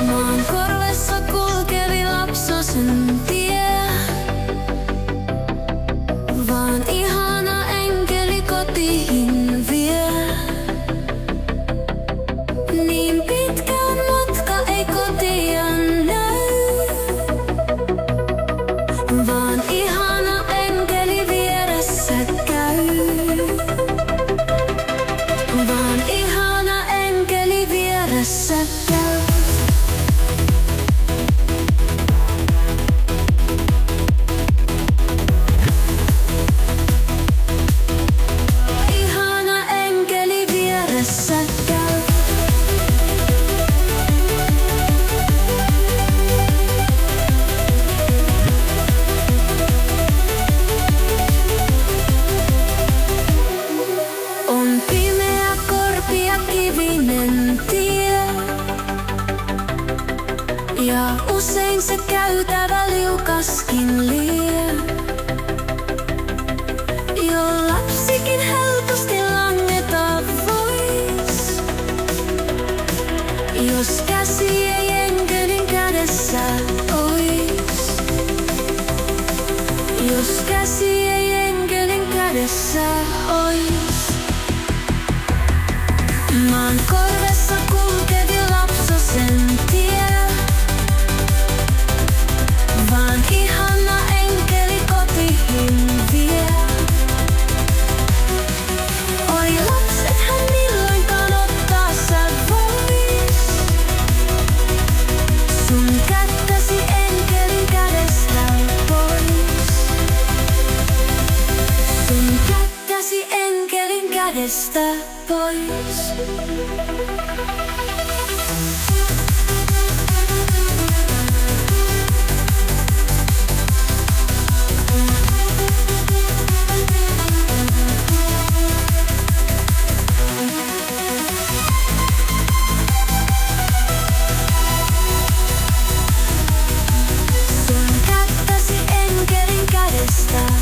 Maan korvessa kulkevi lapsosen tie, vaan ihana enkeli kotiin vie. Niin pitkä on matka, ei kotia näy, vaan ihana enkeli vieressä käy. Vaan ihana enkeli vieressä käy. Ihana enkeli vieressä käy. On pimeä korpi ja kivinen tie, ja usein se käytävä liukaskin lie. Jo lapsikin helposti langeta vois, jos käsi ei enkelin kädessä ois. Jos käsi ei enkelin kädessä ois. Maan korvessa kulkevi lapsosen tie, vaan ihana enkeli kotiin vie. Oi lapsethan milloinkaan ottaa sä vois, sun kättäsi enkelin kädestä pois. Sun kättäsi enkelin kädestä pois. Sun kättäsi enkelin kädestä